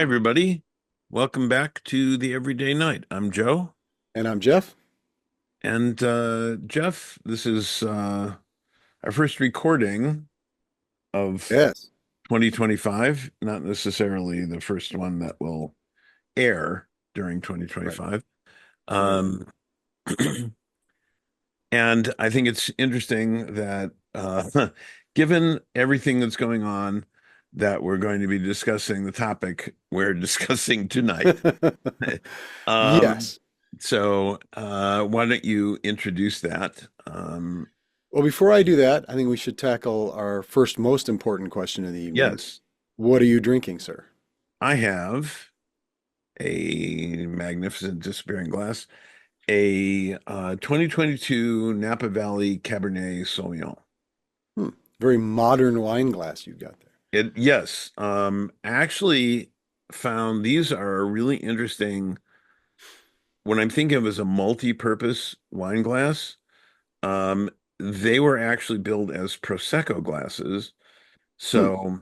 everybody. Welcome back to the Everyday Night. I'm Joe. And I'm Jeff. And Jeff, this is our first recording of Yes. 2025, not necessarily the first one that will air during Right. 2025. Right. Um, and I think it's interesting that given everything that's going on, that we're going to be discussing the topic we're discussing tonight. Um, Yes. so why don't you introduce that? Well, before I do that, I think we should tackle our first most important question of the evening. Yes, What are you drinking, sir? I have a magnificent disappearing glass, a 2022 Napa Valley Cabernet Sauvignon. Hmm. Very modern wine glass you've got there. Yes, actually found these are really interesting when I'm thinking of as a multi-purpose wine glass. Um, they were actually built as Prosecco glasses. Hmm. So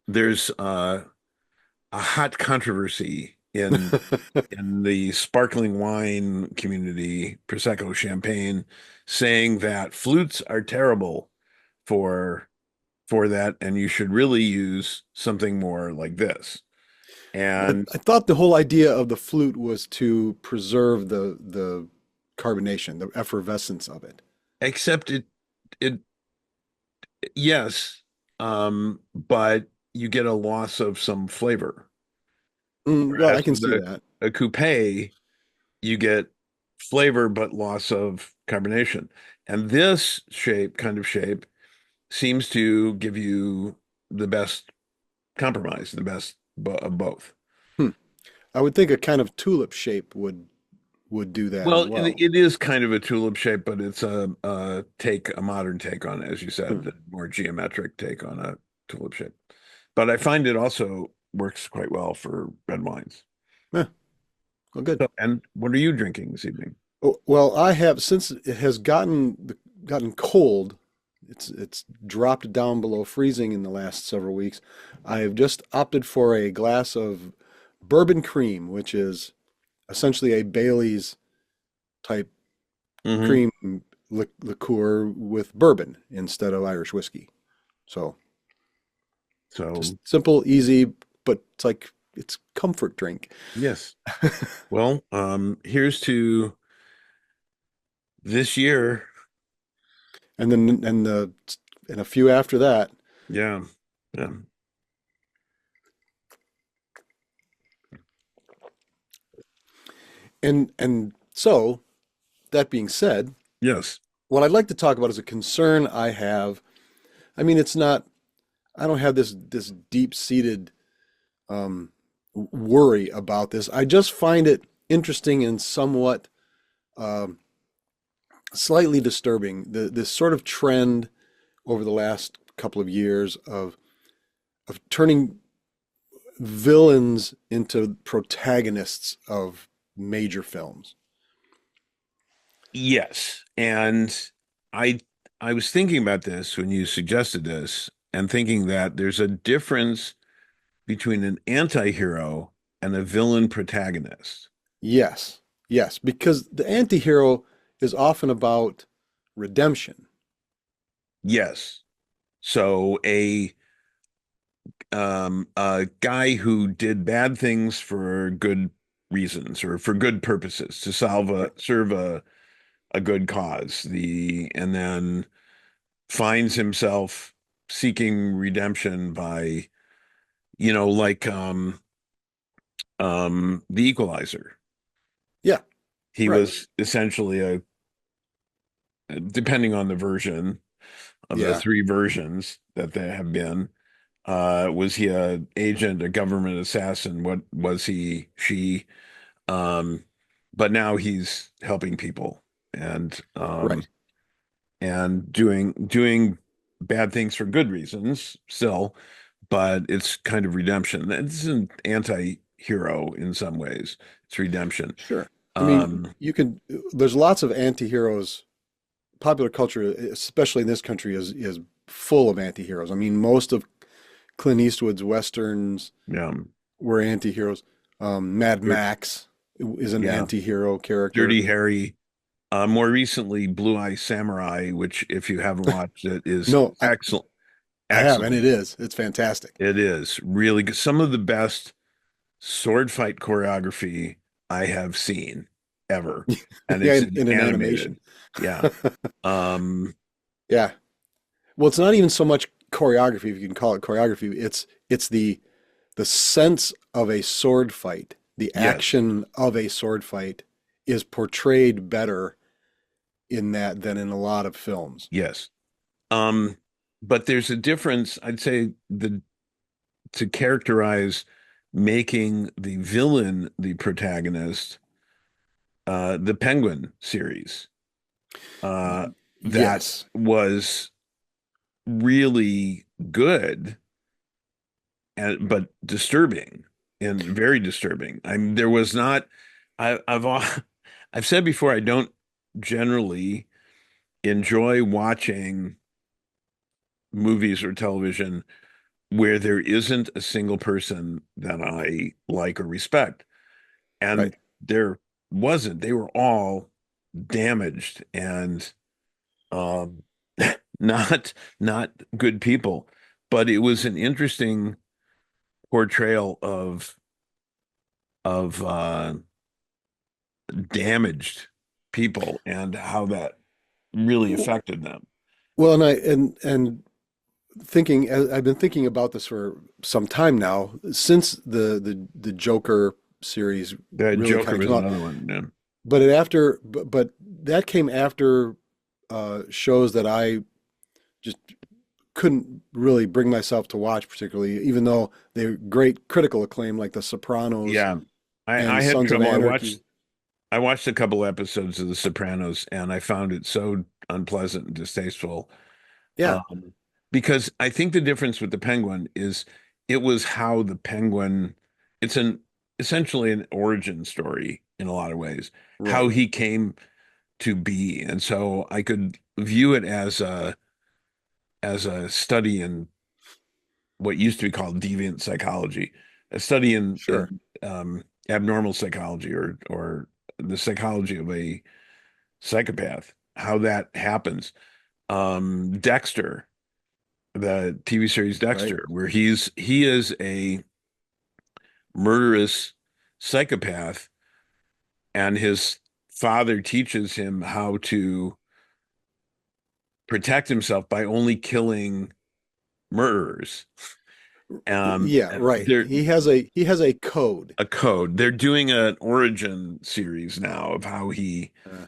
there's a hot controversy in the sparkling wine community, Prosecco champagne, saying that flutes are terrible for for that, and you should really use something more like this. I, And I thought the whole idea of the flute was to preserve the carbonation, the effervescence of it. except it yes, but you get a loss of some flavor. Well, I Whereas can with see that. a coupe, you get flavor but loss of carbonation. And this shape, seems to give you the best compromise, the best of both. Hmm. I would think a kind of tulip shape would do that as Well, well. it is kind of a tulip shape, but it's a modern take on it, as you Hmm. said, a more geometric take on a tulip shape. But I find it also works quite well for red wines. Yeah, well, good. So, and what are you drinking this evening? Oh, well, I have since it has gotten cold. It's dropped down below freezing in the last several weeks. I have just opted for a glass of bourbon cream, which is essentially a Bailey's type Hmm. cream liqueur with bourbon instead of Irish whiskey. So just So, simple, easy, but it's comfort drink. yes. Well, here's to this year. And a few after that. Yeah. Yeah. And so that being said, Yes. what I'd like to talk about is a concern I have. I mean, it's not, I don't have this deep-seated um, worry about this. I just find it interesting and somewhat um, slightly disturbing. This sort of trend over the last couple of years of turning villains into protagonists of major films. Yes. And I I was thinking about this when you suggested this and thinking that there's a difference between an anti-hero and a villain protagonist. Yes, yes, because the anti-hero is often about redemption. Yes. So a guy who did bad things for good reasons or for good purposes to Right. serve a good cause. The and then finds himself seeking redemption by, like the Equalizer. Yeah, He right. was essentially depending on the version of the Yeah, three versions that there have been, was he a agent, a government assassin? What was he, she? Um, but now he's helping people and right. doing bad things for good reasons still, but it's kind of redemption. It's an anti-hero in some ways. It's redemption. Sure. I mean, Um, there's lots of anti-heroes. Popular culture, especially in this country, is full of anti-heroes. I mean, most of Clint Eastwood's westerns yeah, were anti-heroes. Mad Dir- Max is an Yeah, anti-hero character. Dirty Harry. More recently, Blue Eye Samurai, which if you haven't watched it, is No, excellent. I have, and Excellent. it is. It's fantastic. It is really good. Some of the best sword fight choreography I have seen ever, and Yeah, it's in an animation. animated. Yeah. Um, Yeah. Well, it's not even so much choreography, if you can call it choreography. It's the sense of a sword fight, the yes, action of a sword fight is portrayed better in that than in a lot of films. yes. Um, but there's a difference, I'd say the to characterize making the villain the protagonist, the Penguin series, uh, that Yes, was really good and but disturbing and very disturbing. I mean, there was not. I've said before I don't generally enjoy watching movies or television where there isn't a single person that I like or respect, and right. there wasn't. They were all damaged and um, not not good people. But it was an interesting portrayal of damaged people and how that really affected them. Well, and thinking, I've been thinking about this for some time now, since the Joker series That really Joker kind of was came out. another one. Yeah. But that came after shows that I just couldn't really bring myself to watch particularly, even though they're great critical acclaim, like The Sopranos Yeah. I and had Sons of trouble. Anarchy. I watched a couple episodes of The Sopranos and I found it so unpleasant and distasteful. Yeah, Um, because I think the difference with the Penguin is it was how the Penguin, it's an essentially an origin story in a lot of ways, how right. he came to be. And so I could view it as a study in what used to be called deviant psychology, a study Sure. in abnormal psychology or the psychology of a psychopath, how that happens. Dexter, the TV series Right. Dexter, where he is a murderous psychopath, and his father teaches him how to protect himself by only killing murderers. Yeah, right. They're He has a code. a code. They're doing an origin series now of how he Uh,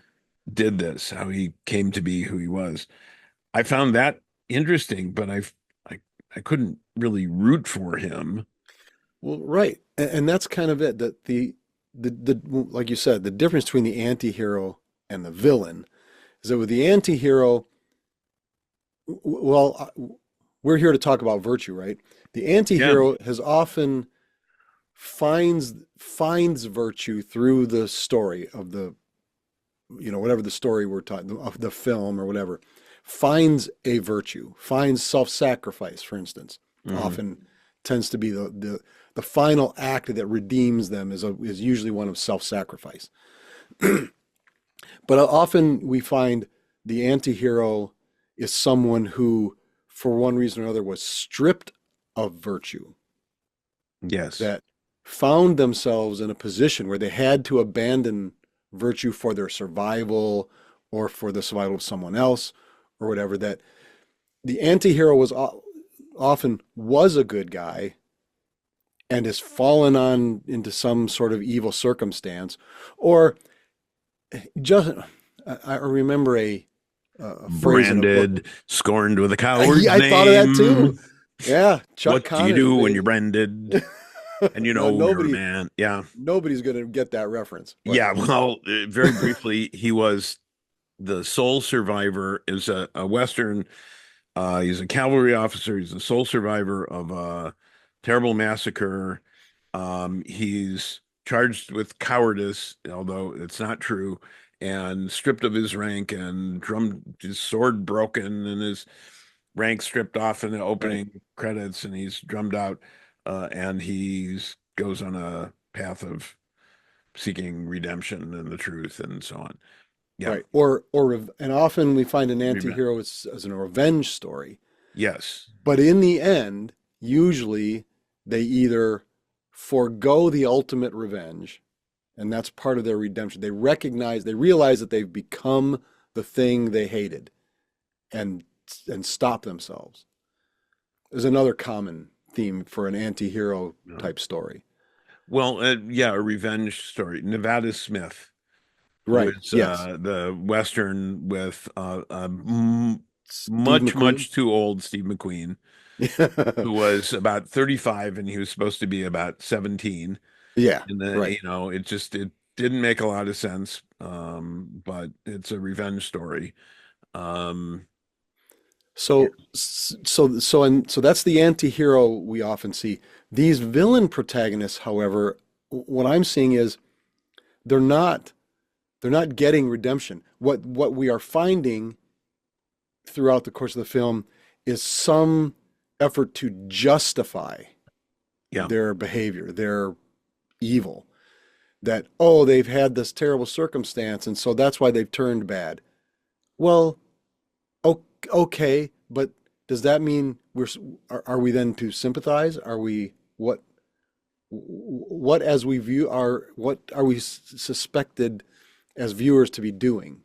did this, how he came to be who he was. I found that interesting, but I I couldn't really root for him. well, right. And that's kind of it. That the like you said, the difference between the anti-hero and the villain is that with the anti-hero, well, we're here to talk about virtue, right? The Yeah. anti-hero has often finds virtue through the story of the, whatever the story we're talking of the film or whatever, finds a virtue, finds self-sacrifice, for instance, Hmm. often tends to be the final act that redeems them is usually one of self-sacrifice. But often we find the anti-hero is someone who, for one reason or another, was stripped of virtue, Yes. that found themselves in a position where they had to abandon virtue for their survival or for the survival of someone else or whatever, that the anti-hero often was a good guy and has fallen on into some sort of evil circumstance, or just I remember a phrase in a book. Branded, scorned with a coward's I thought of that too. name. Yeah, Chuck What do you Connors do when made you're branded and you no, know you're a man? Yeah. nobody's gonna get that reference, but Yeah. Well, very briefly, he was the sole survivor, is a Western. He's a cavalry officer. He's the sole survivor of a terrible massacre. He's charged with cowardice, although it's not true, and stripped of his rank and his sword broken and his rank stripped off in the right, opening credits, and he's drummed out, and he's goes on a path of seeking redemption and the truth and so on. Yeah. Right. And often we find an Revenge. anti-hero as a revenge story. Yes. But in the end, usually they either forego the ultimate revenge, and that's part of their redemption. They realize that they've become the thing they hated and stop themselves. Is another common theme for an anti-hero Yeah. type story. Well, yeah, a revenge story. Nevada Smith Right. was Yes. the Western with Steve much, McQueen. much too old Steve McQueen, who was about 35 and he was supposed to be about 17. Yeah. And then, Right. it didn't make a lot of sense. But it's a revenge story. Um, yeah, So that's the anti-hero we often see. These villain protagonists, however, what I'm seeing is they're not they're not getting redemption. What we are finding throughout the course of the film is some effort to justify yeah, their behavior, their evil. That, oh, they've had this terrible circumstance, and so that's why they've turned bad. Well, okay, but does that mean are we then to sympathize? Are we what as we view are what are we suspected as viewers to be doing?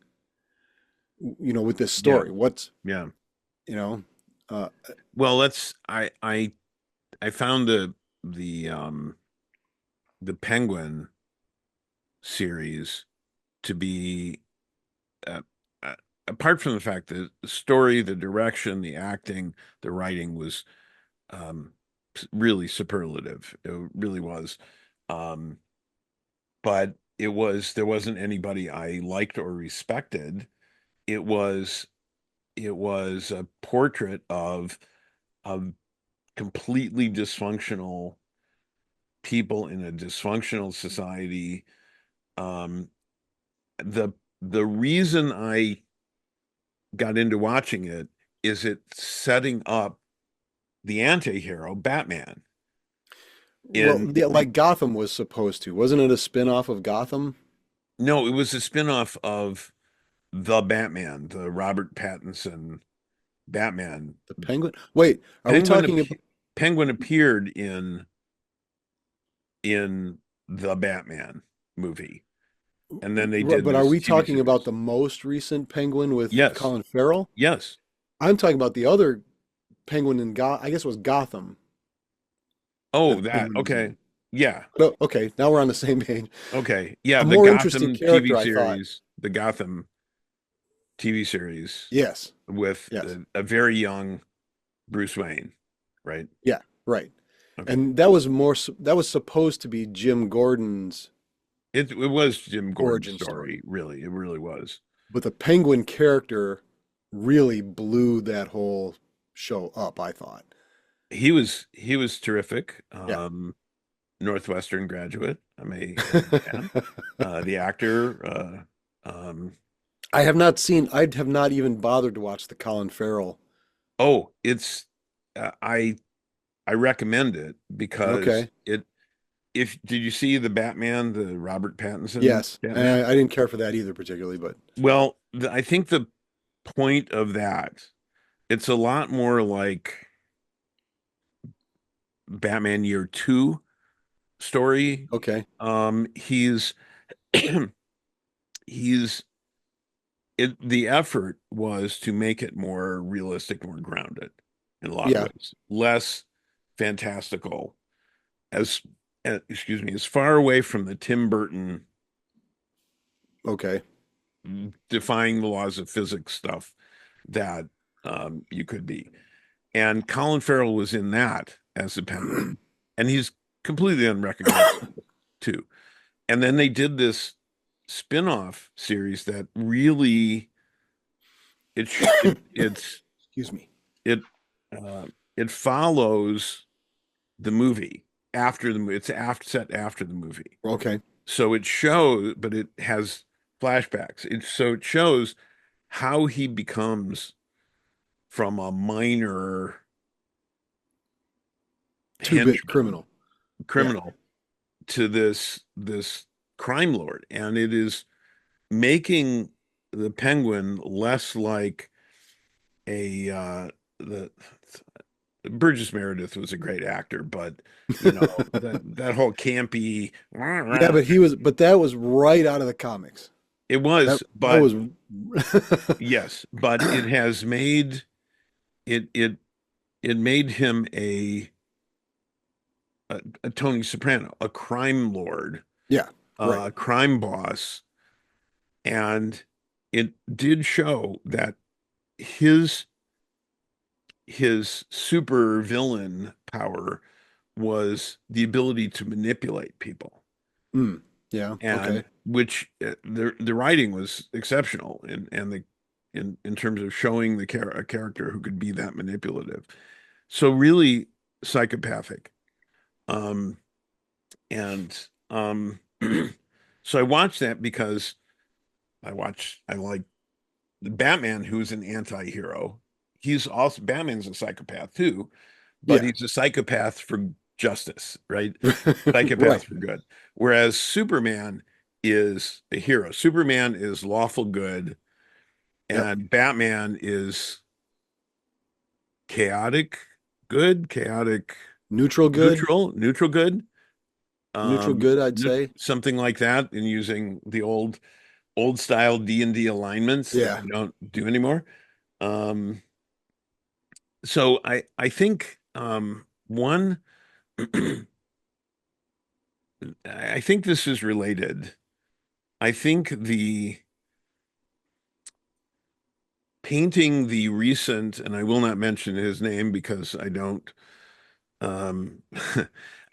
With this yeah, story, what's yeah. you know, uh, Well, I found the the Penguin series to be uh, uh, apart from the fact that the story, the direction, the acting, the writing was um, really superlative. It really was. Um, but there wasn't anybody I liked or respected. It was it was a portrait of completely dysfunctional people in a dysfunctional society. Um, the the reason I got into watching it is it setting up the anti-hero Batman well, in yeah, like Gotham was supposed to, wasn't it a spin-off of Gotham? no, it was a spin-off of the Batman, the Robert Pattinson Batman. The Penguin. Wait, are we Penguin talking appe- about? Penguin appeared in the Batman movie, and then they did But are this we TV talking about series. the most recent Penguin with Yes, Colin Farrell? yes. I'm talking about the other Penguin in I guess it was Gotham Oh, that that Penguin was okay. in. Yeah, But okay, now we're on the same page. okay. Yeah, A the more interesting Gotham TV character, I thought. series, the Gotham TV series Yes, with yes, a very young Bruce Wayne, right? yeah, right. Okay. And that was supposed to be Jim Gordon's It was Jim Gordon's origin story, story, really. It really was. but the Penguin character really blew that whole show up, I thought. He was terrific. Yeah. Northwestern graduate, I may add. The actor, I'd have not even bothered to watch the Colin Farrell. oh, it's I recommend it because Okay. it if did you see the Batman, the Robert Pattinson Yes. And Batman? I didn't care for that either particularly, but Well, I think the point of that, it's a lot more like Batman Year Two story. okay. He's he's the effort was to make it more realistic, more grounded in a lot of Yeah. ways, less fantastical, as excuse me, as far away from the Tim Burton Okay. defying the laws of physics stuff that you could be. And Colin Farrell was in that as the Penguin, and he's completely unrecognizable too. And then they did this spin-off series that really it's Excuse me. it uh, it follows the movie after it's after set after the movie. Okay. So it shows, but it has flashbacks. So it shows how he becomes from a minor Two-bit henchman, criminal. Yeah. criminal, to this crime lord, and it is making the Penguin less like a the Burgess Meredith was a great actor, but that whole campy Yeah, but that was right out of the comics. it That was, that but was yes, but it has made it made him a Tony Soprano, a crime lord, yeah, right. a crime boss, and it did show that his his super villain power was the ability to manipulate people, Mm, yeah, and okay. which the writing was exceptional and the in terms of showing a character who could be that manipulative. So really psychopathic. Um, and so I watched that because I like the Batman, who's an anti-hero. He's also Batman's a psychopath too, but Yeah. he's a psychopath for justice, right? Psychopath Right. for good. Whereas Superman is a hero. Superman is lawful good, Yep. and Batman is chaotic good, chaotic Neutral good. neutral good, Neutral good, I'd say. something like that, and using the old style D&D alignments that Yeah. we don't do anymore. Um, so I think one I think this is related. I think the painting the recent, and I will not mention his name because I don't um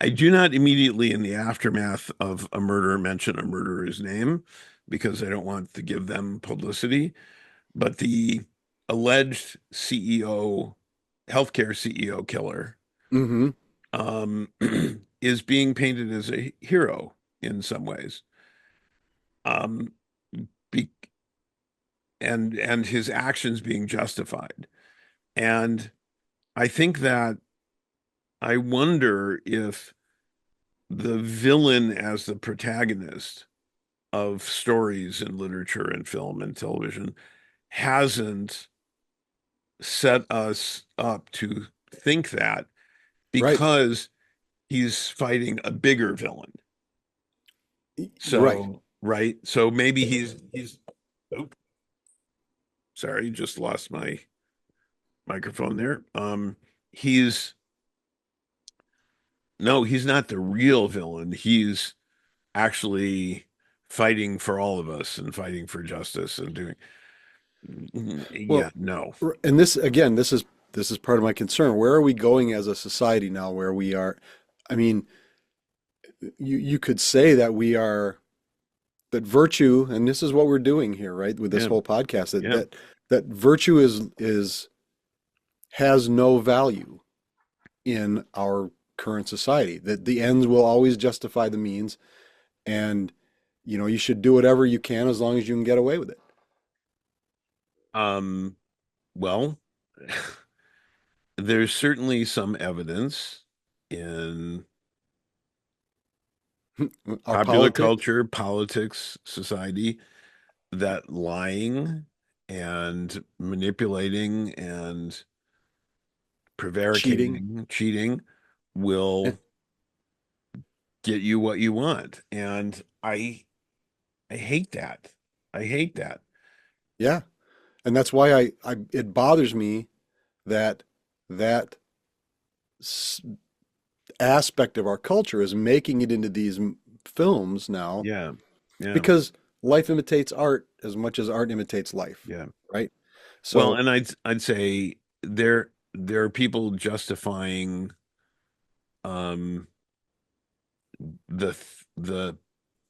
I do not immediately in the aftermath of a murder mention a murderer's name because I don't want to give them publicity, but the alleged CEO, healthcare CEO killer, Hmm. um, is being painted as a hero in some ways. Um, be, and his actions being justified. And I think that I wonder if the villain as the protagonist of stories in literature and film and television hasn't set us up to think that Right. because he's fighting a bigger villain. Right. So, right. So maybe he's oh, sorry, just lost my microphone there. He's no, he's not the real villain. He's actually fighting for all of us and fighting for justice and doing yeah, Well, no. and this again, this is part of my concern. Where are we going as a society now where we are, I mean, you could say that we are that virtue, and this is what we're doing here, right, with this Yeah, whole podcast, that yeah. that virtue is has no value in our current society. That the ends will always justify the means, and you should do whatever you can as long as you can get away with it. Um, well, there's certainly some evidence in Our popular politics, culture, politics, society that lying and manipulating and cheating. prevaricating, cheating Eh, will get you what you want. And I hate that. I hate that. yeah, and that's why I it bothers me that that s- aspect of our culture is making it into these films now, Yeah. Yeah. because life imitates art as much as art imitates life, Yeah. right? Well, So, and I'd say there are people justifying um the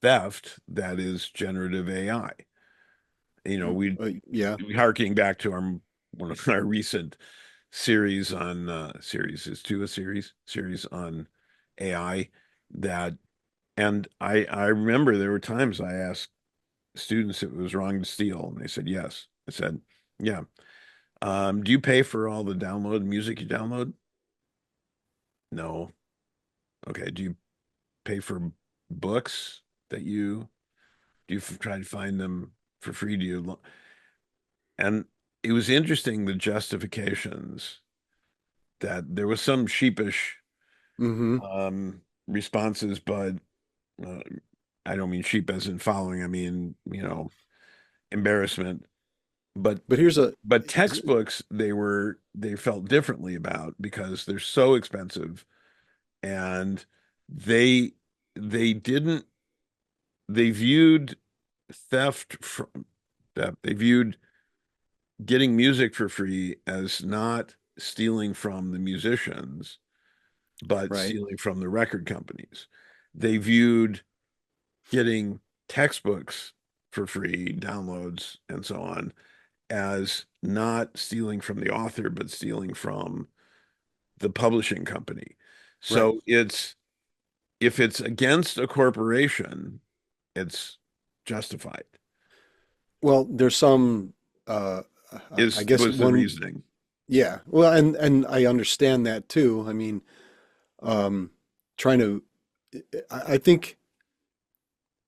theft that is generative AI. yeah. We harking back to our one of our recent series on series is to a series on AI that and I remember there were times I asked students if it was wrong to steal and they said yes. I said, yeah. Do you pay for all the download music you download? No. Okay. Do you pay for books that you do you try to find them for free? And it was interesting the justifications that there was some sheepish Hmm. responses, but uh, I don't mean sheep as in following. I mean, embarrassment. But But here's a textbooks they felt differently about because they're so expensive and they they didn't they viewed theft from that they viewed getting music for free as not stealing from the musicians, but right, stealing from the record companies. They viewed getting textbooks for free, downloads, and so on, as not stealing from the author, but stealing from the publishing company. right. So if it's against a corporation, it's justified, Well, there's some. Uh, I is guess was the one. reasoning. Yeah. Well, and I understand that too. I mean, um, trying to. I think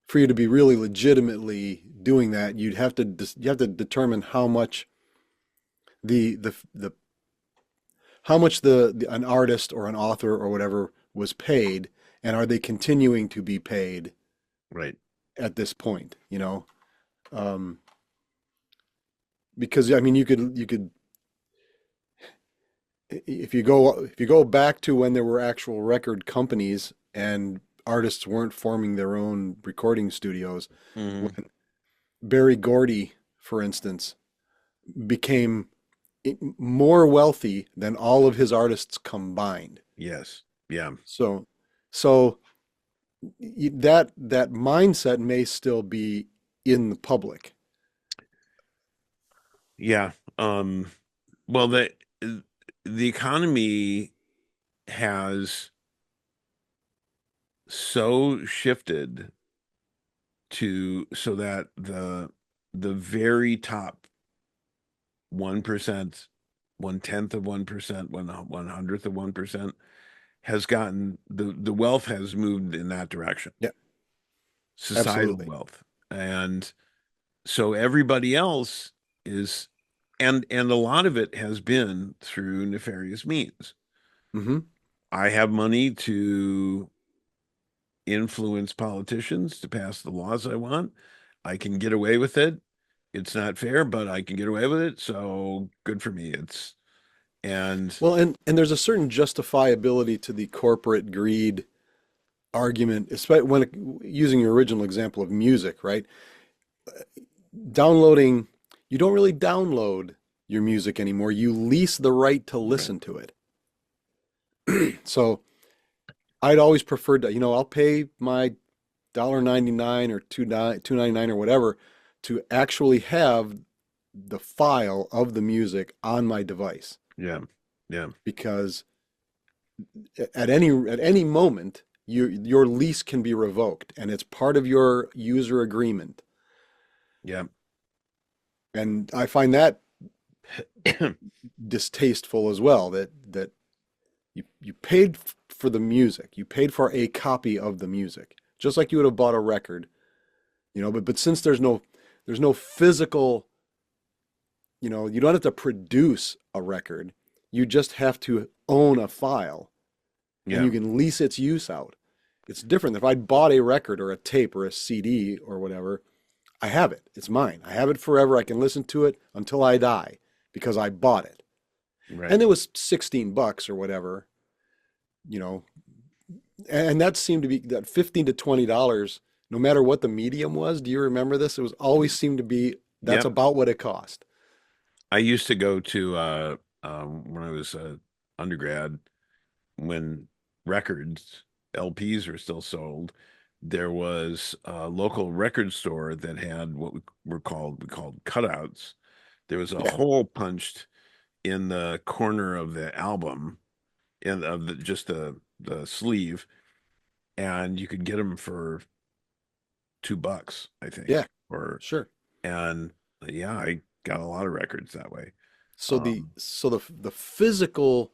for you to be really legitimately doing that, you have to determine how much the how much an artist or an author or whatever was paid, and are they continuing to be paid Right. at this point? Um, because I mean, you could if you go back to when there were actual record companies and artists weren't forming their own recording studios, Hmm. when Berry Gordy, for instance, became more wealthy than all of his artists combined. Yes. Yeah. So, so that mindset may still be in the public. Yeah. Well, the economy has so shifted to so that the very top 1%, 1/10 of 1%, 1/100th of 1% has gotten the wealth has moved in that direction, Yeah, societal absolutely. wealth. And so everybody else is and a lot of it has been through nefarious means. Hmm. I have money to influence politicians to pass the laws I want. I can get away with it. It's not fair, but I can get away with it. So good for me. And Well, and there's a certain justifiability to the corporate greed argument, especially using your original example of music, right? Downloading, you don't really download your music anymore. You lease the right to right. listen to it. So I'd always preferred to, I'll pay my $1.99 or $2.99 or whatever to actually have the file of the music on my device Yeah. Yeah. because at any moment your lease can be revoked and it's part of your user agreement. Yeah. And I find that distasteful as well that you paid for the music. You paid for a copy of the music, just like you would have bought a record, but since there's no physical, you don't have to produce a record. You just have to own a file and Yeah. you can lease its use out. It's different. If I bought a record or a tape or a CD or whatever, I have it. It's mine. I have it forever. I can listen to it until I die because I bought it. Right. And it was $16 or whatever, you know, and that seemed to be that $15 to $20, no matter what the medium was. Do you remember this? It was always seemed to be that's Yep. about what it cost. I used to go to when I was undergrad when records, LPs were still sold. There was a local record store that had what we called cutouts. There was a Yeah. hole punched in the corner of the album in of the just the sleeve, and you could get them for $2, I Yeah. think. Or Sure. and yeah, I got a lot of records that way. So the Um, so the physical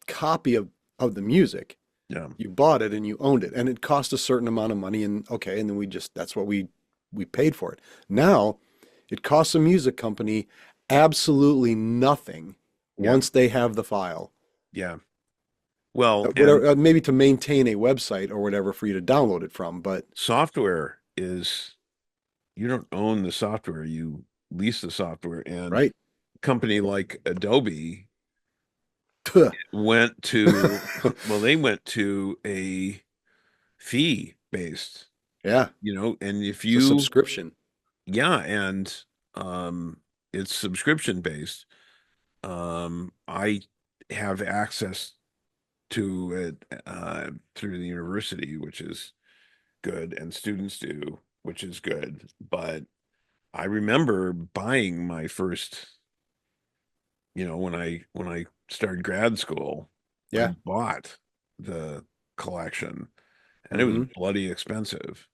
copy of the music Yeah. You bought it and you owned it, and it cost a certain amount of money, and okay, and then we just that's what we paid for it. Now, it costs a music company absolutely nothing Yeah. once they have the file. Yeah. Well, and Whatever, maybe to maintain a website or whatever for you to download it from, but software is, you don't own the software, you lease the software. And right? a company like Adobe went to, well, they went to a fee based, Yeah, and if it's a you, subscription. yeah, and it's subscription based. I have access to it through the university, which is good, and students do, which is good. But I remember buying my first, when I started grad school, I Yeah. bought the collection, and it was Hmm. bloody expensive.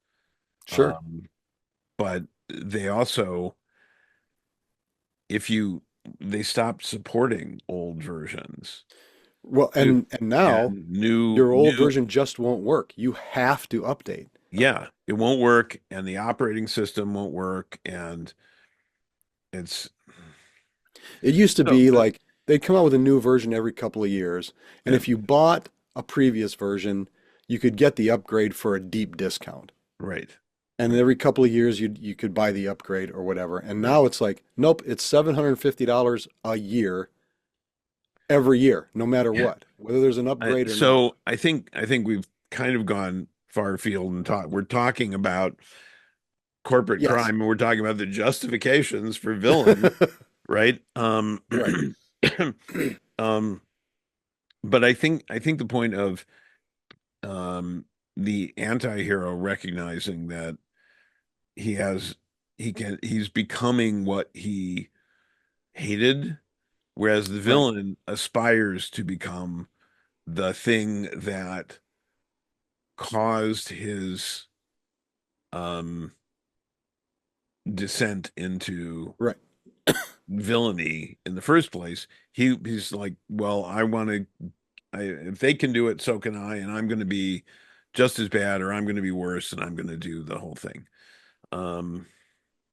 Sure. Um, but they also, if you, they stopped supporting old versions Well, too, and now and new, your old new, version just won't work. You have to update. yeah, it won't work, and the operating system won't work, and it's It used to so be good. like they'd come out with a new version every couple of years, and Yeah, if you bought a previous version, you could get the upgrade for a deep discount. right, And right, every couple of years you could buy the upgrade or whatever. And right. now it's like, nope, it's $750 a year every year, no matter Yeah. what, whether there's an upgrade or not. So I think we've kind of gone far afield and we're talking about corporate Yes. crime, and we're talking about the justifications for villains, right? Right. Um, but I think the point of um the anti-hero recognizing that he has he's becoming what he hated, whereas the Right. villain aspires to become the thing that caused his um descent into Right. villainy in the first place. He's like, well, I want to, if they can do it, so can I, and I'm going to be just as bad, or I'm going to be worse, and I'm going to do the whole thing. Um,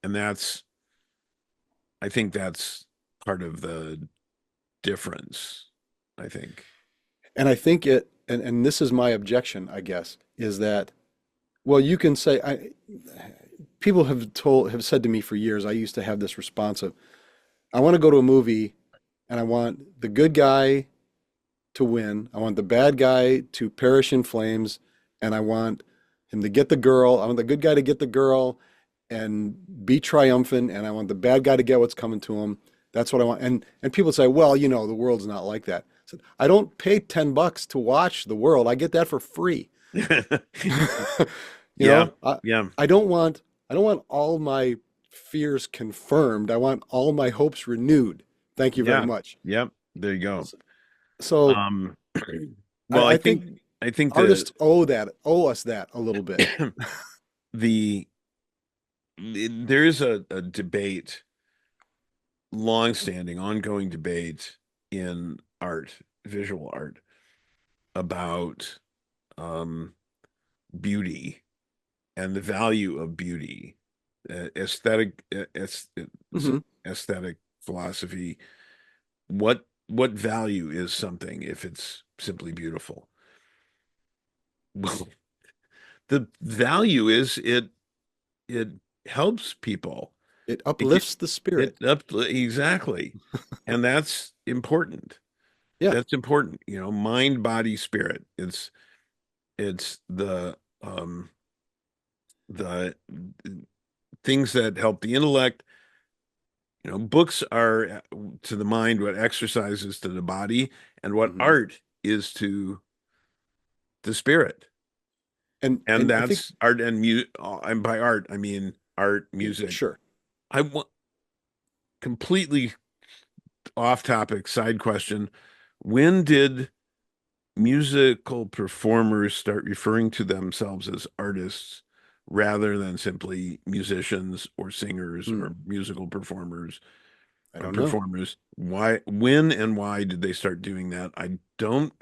and I think that's part of the difference, I think. And I think and this is my objection, I guess, is that, well, you can say, people have said to me for years, I used to have this response of, I want to go to a movie and I want the good guy to win. I want the bad guy to perish in flames, and I want him to get the girl. I want the good guy to get the girl and be triumphant, and I want the bad guy to get what's coming to him. That's what I want. And people say, well, the world's not like that. I said, I don't pay $10 to watch the world. I get that for free. You Yeah, know, I yeah, I don't want I don't want all my fears confirmed. I want all my hopes renewed. Thank you very yeah, much. yeah. There you go. So Um, well, I I think think I think the artists owe us that a little bit. the there is a debate, long-standing, ongoing debate in art, visual art, about um, beauty and the value of beauty, aesthetic, Hmm. aesthetic philosophy. What value is something if it's simply beautiful? Well, the value is it helps people. It It can, uplifts the spirit. it up exactly, and that's important. Yeah. That's important. Mind, body, spirit. It's the things that help the intellect. Books are to the mind what exercise is to the body, and what Hmm. art is to the spirit. And And I think, that's art and and by art I mean art, music. sure. I want completely off topic side question. When did musical performers start referring to themselves as artists rather than simply musicians or singers Hmm. or musical performers I or don't know. performers? When and why did they start doing that? I don't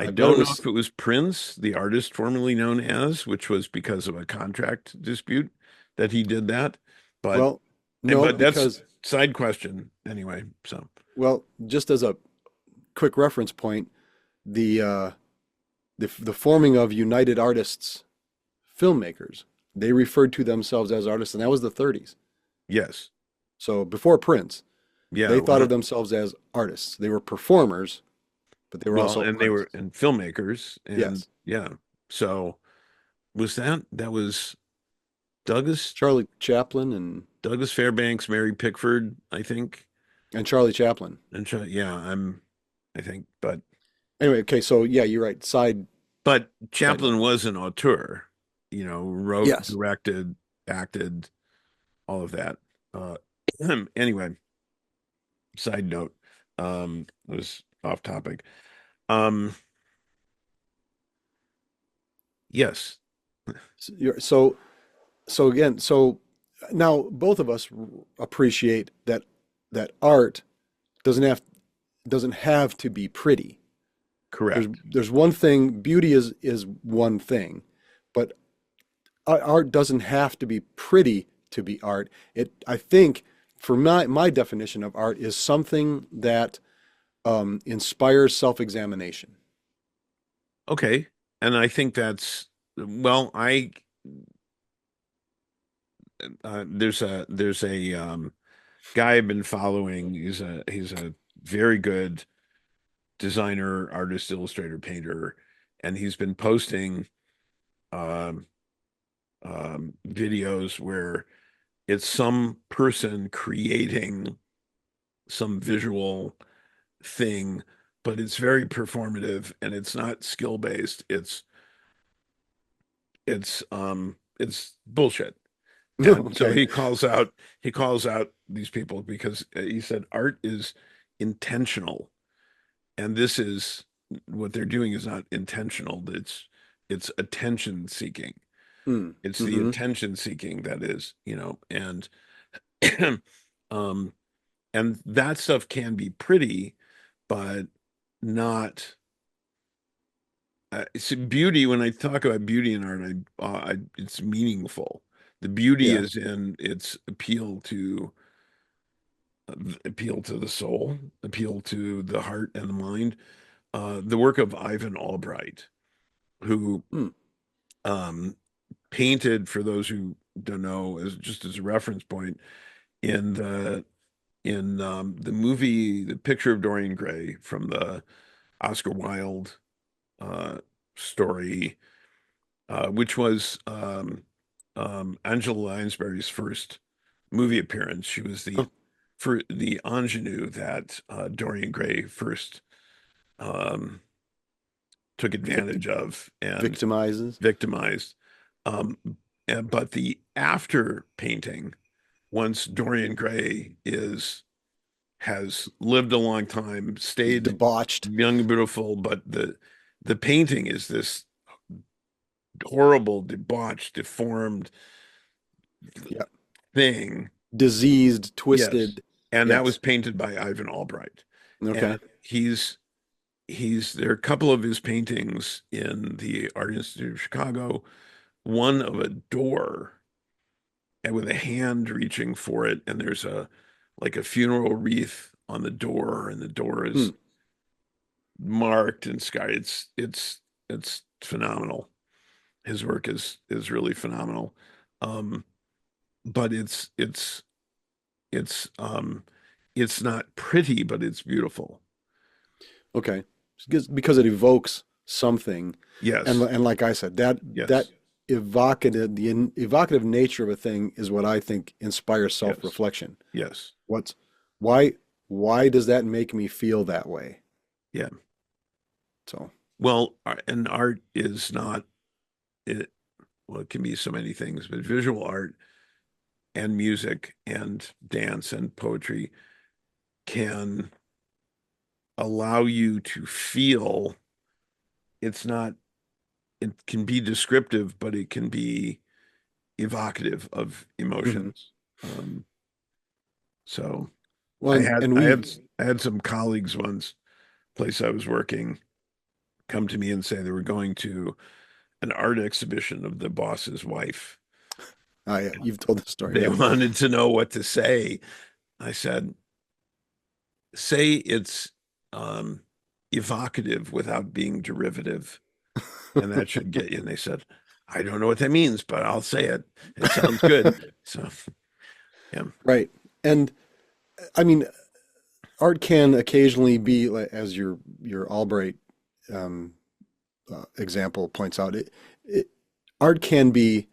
I I bet it don't know was, if it was Prince, the artist formerly known as, which was because of a contract dispute that he did that. But well, no, but that's because, side question anyway. So well, just as a quick reference point, the the forming of United Artists filmmakers, they referred to themselves as artists, and that was the 30s. yes, So before Prince, yeah. they thought of themselves as artists. They were performers, but they were Well, also and they were artists. and filmmakers, and Yes. yeah. So that was Douglas Charlie Chaplin Douglas Fairbanks, Mary Pickford, I think, and Charlie Chaplin. and yeah, I think, Anyway, okay, so yeah, you're right. but Side note. Chaplin was an auteur, wrote, Yes. directed, acted, all of that. Uh, anyway, side note, it was off topic. Um, yes, So again, so now both of us appreciate that art doesn't have to be pretty. correct. There's one thing, beauty is one thing, but art doesn't have to be pretty to be art. I think for my definition of art is something that inspires self-examination. Okay, and I think that's well, I there's a guy I've been following. He's a very good designer, artist, illustrator, painter, and he's been posting um, videos where it's some person creating some visual thing, but it's very performative and it's not skill based. It's bullshit. And so Okay. he calls out these people because he said art is intentional, and this is what they're doing is not intentional. It's attention seeking. Mm. It's the Hmm. attention seeking that is, and um and that stuff can be pretty, but not it's beauty. When I talk about beauty in art, it's meaningful. The beauty Yeah. is in its appeal to the soul, appeal to the heart and the mind. The work of Ivan Albright, who Mm. um, painted, for those who don't know, as just as a reference point, in the movie The Picture of Dorian Gray from the Oscar Wilde uh, story, which was Angela Lansbury's first movie appearance. She was Oh, the ingenue that Dorian Gray first um, took advantage victim of and victimizes. victimized. Um, but the after painting, once Dorian Gray is has lived a long time, He's stayed debauched. young and beautiful, but the painting is this horrible, debauched, deformed Yeah. thing. Diseased, Yes. twisted. And that was Yes. painted by Ivan Albright. Okay. And he's there are a couple of his paintings in the Art Institute of Chicago, one of a door and with a hand reaching for it, and there's a like a funeral wreath on the door, and the door Hmm. is marked and scarred. It's phenomenal. His work is really phenomenal. Um, but it's it's not pretty, but it's beautiful. Okay. Because it evokes something, Yes, and like I said, that yes, evocative nature of a thing is what I think inspires yes, self-reflection. yes. What's why why does that make me feel that way? Yeah. So, Well, and art is not it. Well, it can be so many things, but visual art and music and dance and poetry can allow you to feel. It's not, it can be descriptive, but it can be evocative of mhm. emotions. Um, so Well, and we've I had some colleagues once, place I was working. come to me and say they were going to an art exhibition of the boss's wife. Yeah, you've told the story. They Yeah. wanted to know what to say. I said, say it's um, evocative without being derivative, and that should get you. And they said, I don't know what that means, but I'll say it. It sounds good. So, yeah, Right. And I mean, art can occasionally be like, as your Albright um, example points out, it art can be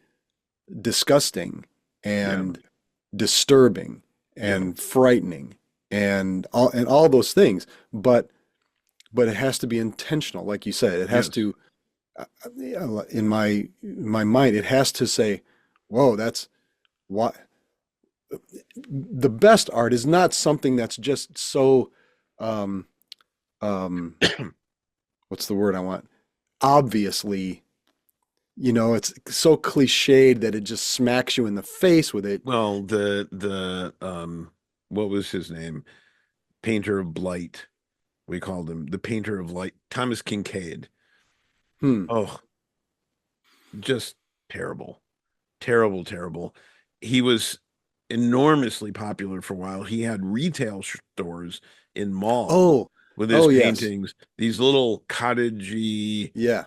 disgusting yeah, and disturbing yeah, and frightening and all those things, but it has to be intentional, like you said. It has yes. to, in my mind, it has to say, "Whoa, that's what." The best art is not something that's just so um, um, what's the word I want? Obviously, it's so cliched that it just smacks you in the face with it. Well, the what was his name? Painter of Blight. We called him the painter of light, Thomas Kincaid. Hmm. Oh, just terrible. Terrible, terrible. He was enormously popular for a while. He had retail stores in malls Oh, with his oh yes. paintings, these little cottagey Yeah,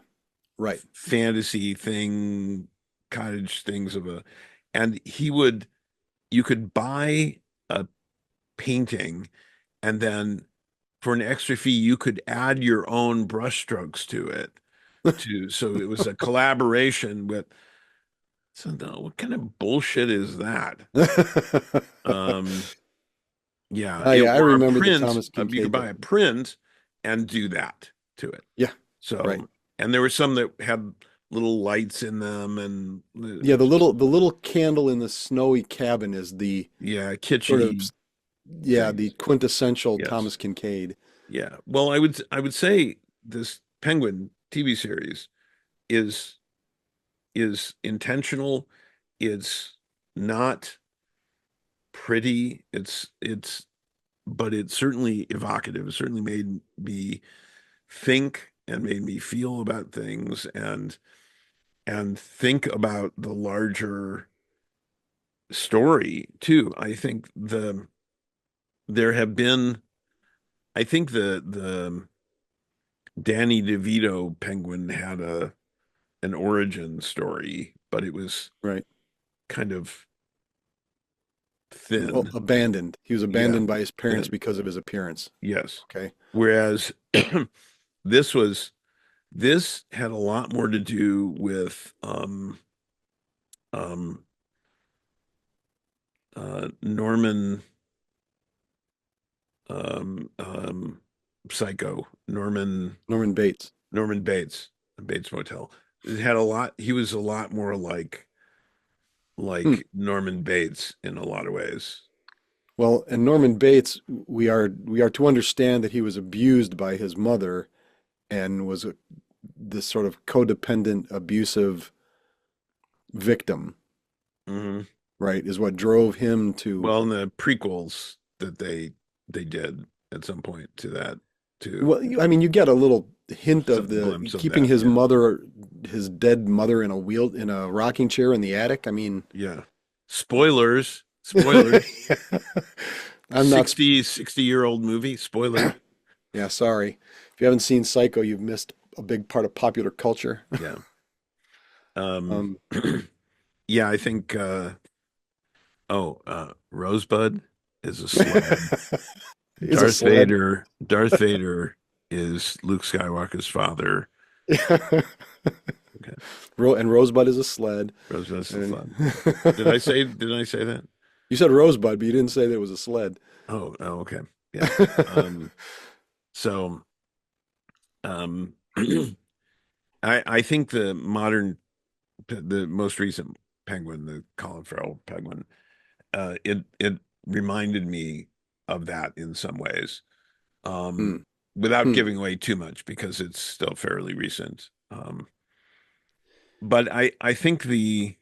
right. fantasy thing, cottage things of a, and you could buy a painting and then for an extra fee, you could add your own brushstrokes to it so it was a collaboration with, so no, what kind of bullshit is that? Um, yeah, Yeah, I or a remember the print. Thomas You could Kincaid buy book. a print and do that to it. Yeah, right. So, and there were some that had little lights in them and Yeah, the just, little candle in the snowy cabin is the yeah, sort of, kitschy yeah, the things. quintessential Yes. Thomas Kincaid. Yeah. Well, I would say this Penguin TV series is is intentional. It's not pretty. But it's certainly evocative. It certainly made me think and made me feel about things and think about the larger story too. I think there have been I think the Danny DeVito penguin had an origin story, but it was Right. kind of Well, thin. abandoned. He was Yeah, abandoned by his parents thin. because of his appearance. Yes. Okay. Whereas this was this had a lot more to do with um Norman um um Psycho, Norman Bates. Norman Bates, Bates Motel. It had a lot, he was a lot more Hmm. like Norman Bates in a lot of ways. Well, and Norman Bates, we are to understand that he was abused by his mother and was this sort of codependent, abusive victim, Hmm. right? Is what drove him to. Well, in the prequels that they did at some point to that too. Well, I mean, you get a little hint of Some the glimpse of keeping that. his Yeah. mother, his dead mother, in a rocking chair in the attic. I mean, Yeah. Spoilers. Spoilers. I'm not. 60-year-old movie. Spoilers. Yeah, sorry. If you haven't seen Psycho, you've missed a big part of popular culture. Yeah. Um, Um, yeah, I think Rosebud is a sled. he's a sled. Darth Vader is Luke Skywalker's father. Okay. And Rosebud is a sled. Rosebud's the And sled. Did I say that? you said Rosebud, but you didn't say there was a sled. Oh, okay. Yeah. Um, so um I think the most recent Penguin, the Colin Farrell Penguin, it reminded me of that in some ways, Hmm. without Hmm. giving away too much because it's still fairly recent. But I think the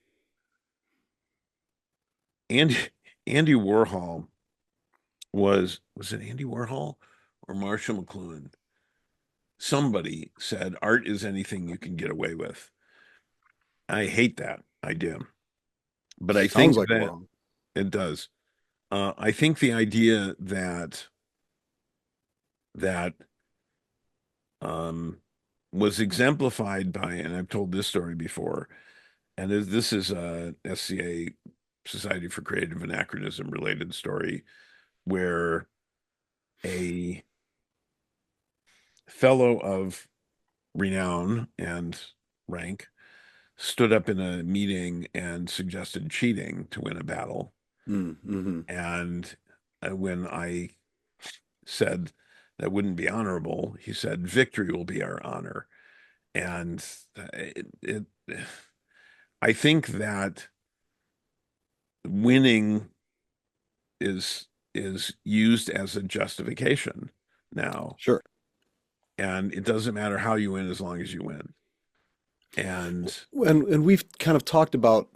Andy Andy Warhol was it Andy Warhol or Marshall McLuhan? somebody said art is anything you can get away with. I hate that idea, but I Sounds think like that wrong. it does. I think the idea that um, was exemplified by, and I've told this story before, and this is a SCA Society for Creative Anachronism related story where a fellow of renown and rank stood up in a meeting and suggested cheating to win a battle. Mm-hmm. And when I said that wouldn't be honorable, he said, victory will be our honor. And I think that winning is used as a justification now. Sure. And it doesn't matter how you win as long as you win. And And we've kind of talked about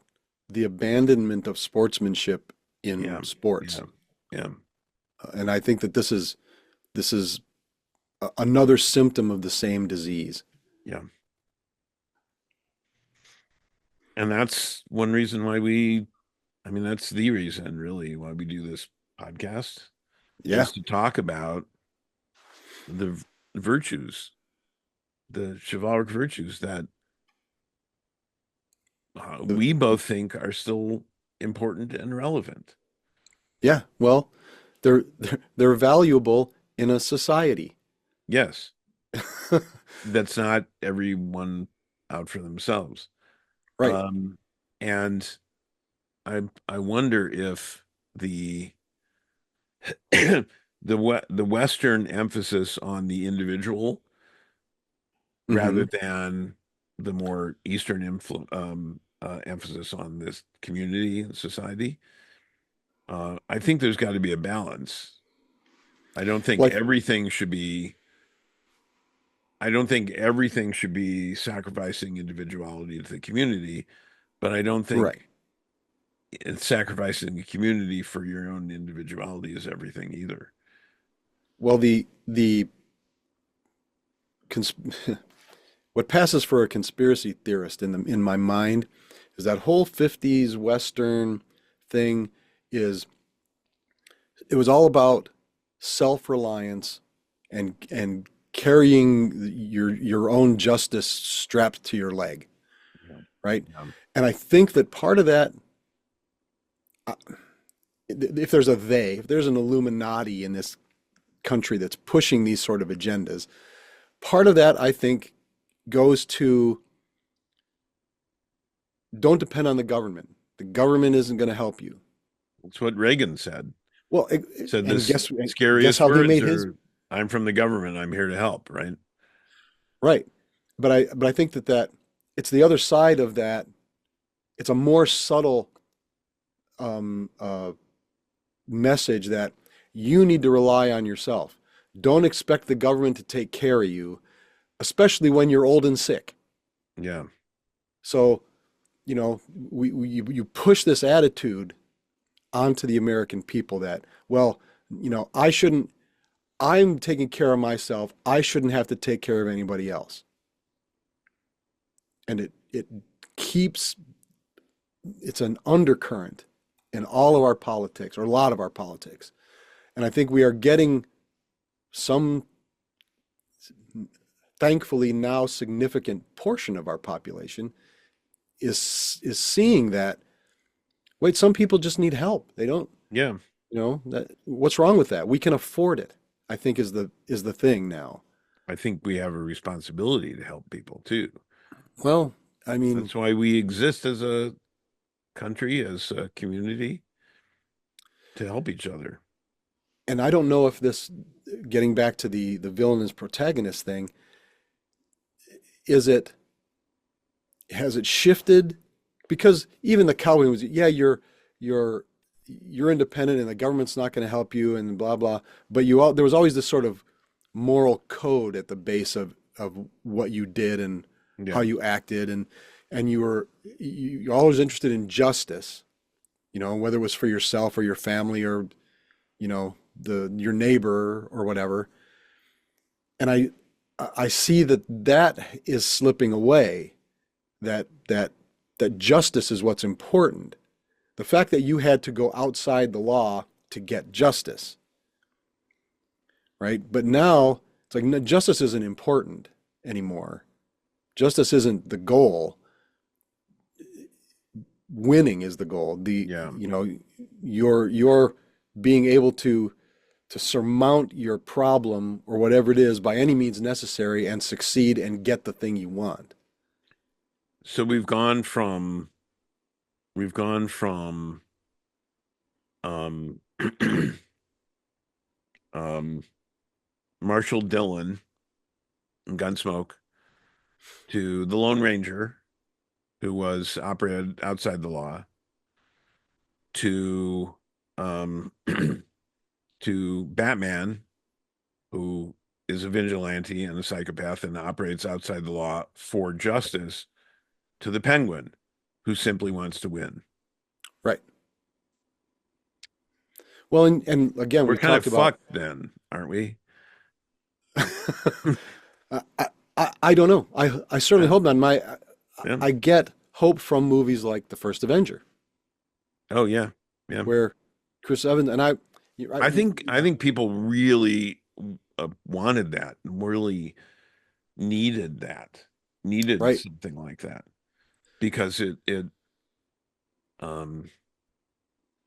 the abandonment of sportsmanship in yeah, sports. yeah, yeah, And I think that this is another symptom of the same disease. yeah. And that's one reason why I mean, that's the reason really why we do this podcast, Yeah. is to talk about the virtues, the chivalric virtues that The, we both think are still important and relevant. yeah. Well, they're valuable in a society. Yes, that's not everyone out for themselves. Right. Um, and I wonder if the Western emphasis on the individual rather Hmm. than the more Eastern emphasis on this community and society. I think there's got to be a balance. I don't think Like, everything should be. I don't think everything should be sacrificing individuality to the community, but I don't right. think sacrificing the community for your own individuality is everything either. Well, the cons what passes for a conspiracy theorist in my mind is that whole 50s Western thing is it was all about self-reliance and carrying your own justice strapped to your leg, Yeah, right? yeah, And I think that part of that, uh, if there's a they, if there's an Illuminati in this country that's pushing these sort of agendas, part of that I think goes to don't depend on the government. The government isn't going to help you. that's what Reagan said. Well, Said and this guess scariest how he words made his are, "I'm from the government. I'm here to help." Right? right. But I think that it's the other side of that. It's a more subtle um, uh, message that you need to rely on yourself. Don't expect the government to take care of you, especially when you're old and sick. Yeah, So, you push this attitude onto the American people that, well, I shouldn't, I'm taking care of myself. I shouldn't have to take care of anybody else. And it keeps, it's an undercurrent in all of our politics, or a lot of our politics. And I think we are getting some, thankfully now significant portion of our population is seeing that, wait, some people just need help. They don't, yeah. what's wrong with that? We can afford it, I think is the thing now. I think we have a responsibility to help people too. Well, I mean, That's why we exist as a country, as a community, to help each other. and I don't know if this, getting back to the villain as protagonist thing, is it, has it shifted? Because even the cowboy was, yeah, you're you're independent and the government's not going to help you and blah blah. But there was always this sort of moral code at the base of what you did and how Yeah, you acted, and you're always interested in justice, whether it was for yourself or your family or your neighbor or whatever. And I see that that is slipping away, that justice is what's important. The fact that you had to go outside the law to get justice, right? But now it's like justice isn't important anymore. Justice isn't the goal. Winning is the goal. Yeah. You're being able to surmount your problem or whatever it is by any means necessary and succeed and get the thing you want. So we've gone from um um Marshall Dillon and Gunsmoke to the Lone Ranger, who was operated outside the law, to um to Batman, who is a vigilante and a psychopath and operates outside the law for justice, to the Penguin, who simply wants to win. Right. Well, and again, We're we kind of talked about fucked then, aren't we? I don't know. I certainly Yeah. hope not. Yeah. I get hope from movies like The First Avenger, Oh yeah. Yeah. where Chris Evans and I think people really wanted that, really needed that, needed right. something like that because it um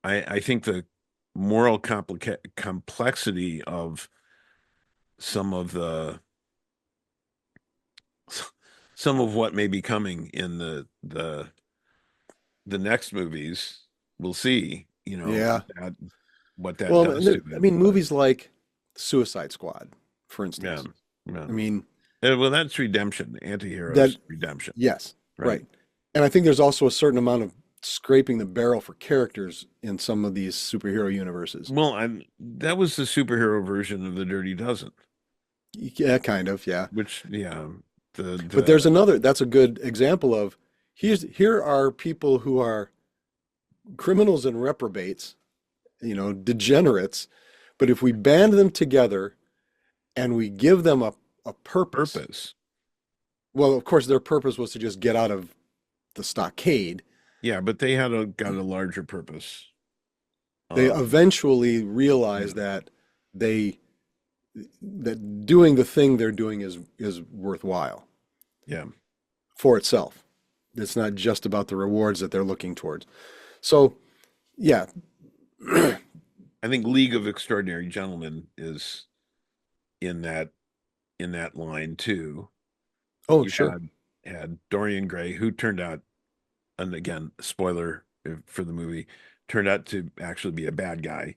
I think the moral complexity of some of the some of what may be coming in the next movies, we'll see, Yeah. what that Well, does to I it. mean, But movies like Suicide Squad, for yeah, instance. yeah. I mean, Well, that's redemption, that anti-heroes redemption, yes, right? right. And I think there's also a certain amount of scraping the barrel for characters in some of these superhero universes. Well, that was the superhero version of the Dirty Dozen, Yeah, kind of, yeah. which yeah, the But there's another, that's a good example of here are people who are criminals and reprobates, degenerates, but if we band them together and we give them a purpose, purpose. well, of course, their purpose was to just get out of the stockade. Yeah, but they had got a larger purpose. They Um, eventually realize yeah, they that doing the thing they're doing is worthwhile yeah. for itself. It's not just about the rewards that they're looking towards. So, yeah. I think League of Extraordinary Gentlemen is in that line too. Oh, You sure. had Dorian Gray, who turned out, and again, spoiler for the movie, turned out to actually be a bad guy.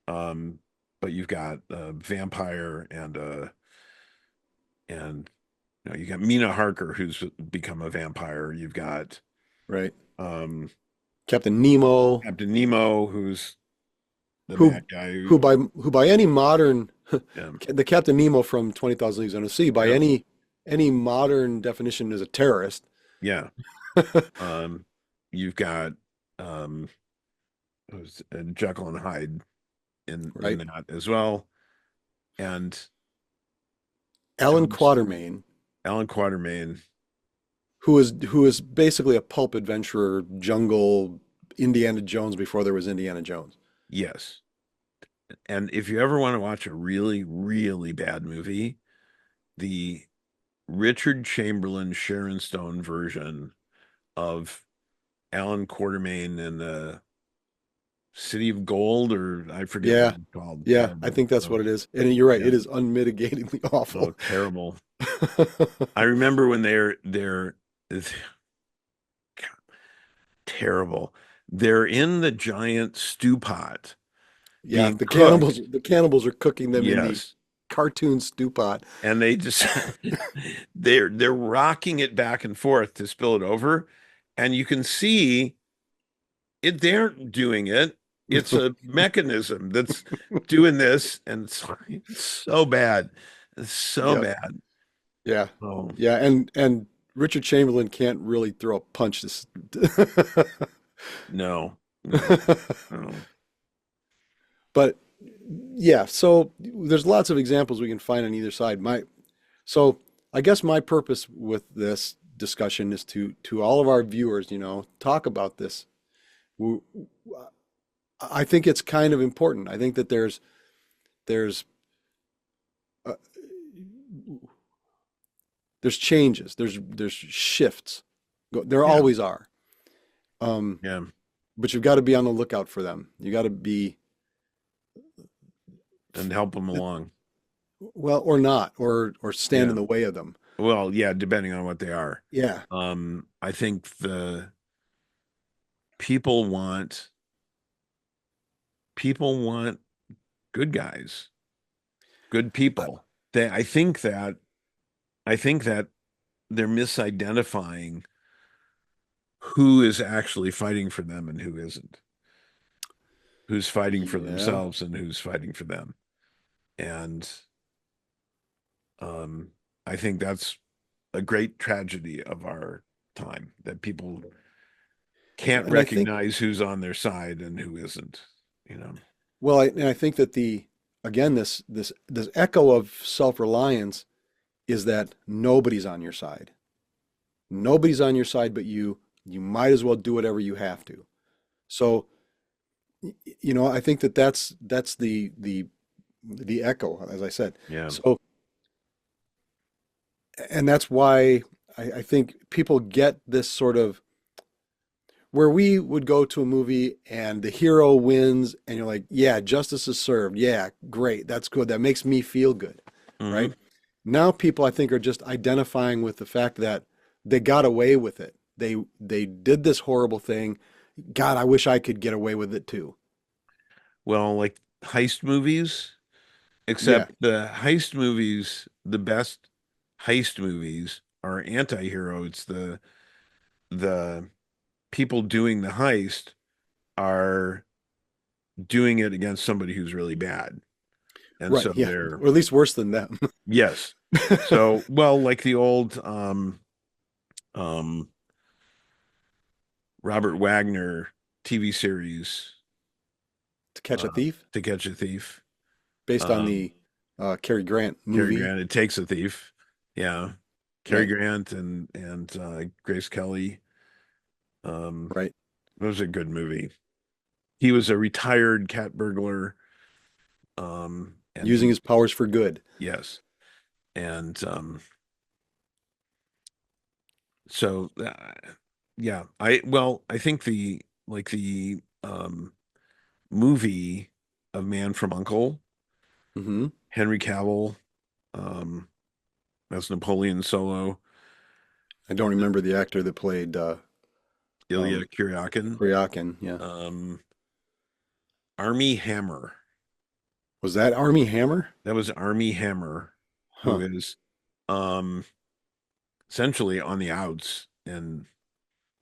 Um, but you've got a vampire and you got Mina Harker, who's become a vampire. You've got Right. um, Captain Nemo, Captain Nemo, who's the who bad guy. who by any modern Yeah, the Captain Nemo from 20,000 Leagues Under the Sea by yeah, any modern definition is a terrorist. yeah. You've got Jekyll and Hyde in Right. that as well, and Alan Tom Quatermain, Alan Quatermain. who is basically a pulp adventurer, jungle Indiana Jones before there was Indiana Jones. Yes, and if you ever want to watch a really really bad movie, the Richard Chamberlain Sharon Stone version of Alan Quatermain and the City of Gold, or I forget what Yeah. it's called. Yeah, Yeah, I think that's what it is. And you're right, yeah. it is unmitigatedly Oh, awful. terrible. I remember when they're terrible. They're in the giant stew pot Yeah, being the cannibals cooked. the cannibals are cooking them in the Yes. cartoon stew pot. And they just they're rocking it back and forth to spill it over. And you can see it, they aren't doing it. It's a mechanism that's doing this, and it's so bad. It's so Yep. bad. Yeah. Oh Yeah, and Richard Chamberlain can't really throw a punch this. no, no, no. But yeah, so there's lots of examples we can find on either side. So I guess my purpose with this discussion is to all of our viewers, talk about this. W- I think it's kind of important. I think that there's uh, there's changes, there's shifts. There Yeah. always are. Um, Yeah. but you've got to be on the lookout for them. You got to be And help them along. well, or not, or stand in Yeah. the way of them. Well, yeah, depending on what they are. Yeah, I think the people want people want good guys, good I, people. I think that they're misidentifying who is actually fighting for them and who isn't. Who's fighting for yeah, themselves and who's fighting for them. And um, I think that's a great tragedy of our time that people can't and I think recognize who's on their side and who isn't, you know. well, and I think that the again this echo of self-reliance is that nobody's on your side. Nobody's on your side but you. You might as well do whatever you have to. So, I think that that's the echo, as I said. Yeah. So, and that's why I think people get this sort of where we would go to a movie and the hero wins and you're like, yeah, justice is served. Yeah, great. That's good. That makes me feel good, Hmm. right? Now people I think are just identifying with the fact that they got away with it. They did this horrible thing. God, I wish I could get away with it too. Well, like heist movies, Yeah, except the heist movies, the best heist movies are anti-hero. It's the people doing the heist are doing it against somebody who's really bad. And right. so Yeah, they're, or at least worse than them. yes. So, well, like the old um Robert Wagner TV series, To Catch a Thief, To Catch a Thief. based on Um the Cary Grant Cary movie, Grant, It Takes a Thief. Yeah. Cary right? Grant and Grace Kelly. Um Right. it was a good movie. He was a retired cat burglar. And Using he, his powers for good. yes. And so yeah, I think the movie of Man from Uncle, Hmm. Henry Cavill, um, as Napoleon Solo, I don't remember the actor that played Ilya um, Kuryakin, Kuryakin. Yeah. um, Army Hammer. Was that Army Hammer? That was Army Hammer, who Huh. is um, essentially on the outs in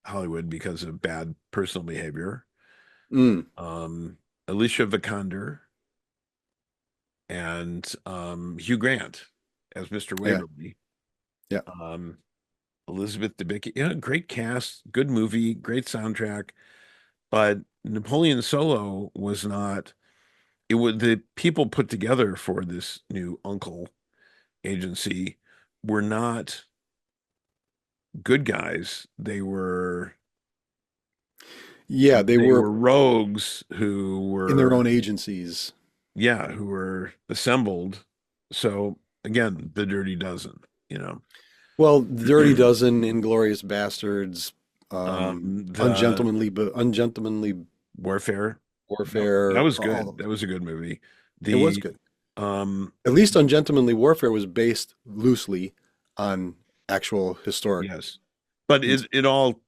Hollywood because of bad personal behavior. Mm. Um, Alicia Vikander and Hugh Grant as Mr. Yeah. Waverly. Yeah. Um, Elizabeth Debicki, yeah, great cast, good movie, great soundtrack. But Napoleon Solo was not. It was the people put together for this new Uncle agency were not good guys. Yeah. They They were were rogues who in their were, own agencies. yeah, who were assembled. So again, the Dirty Dozen, you know. Well, Dirty Dozen, Inglorious Bastards, The Ungentlemanly Warfare. That Warfare, was all good. of That them. was a good movie. It was The good. um At least Ungentlemanly Warfare was based loosely on actual historic. yes. But ins- it all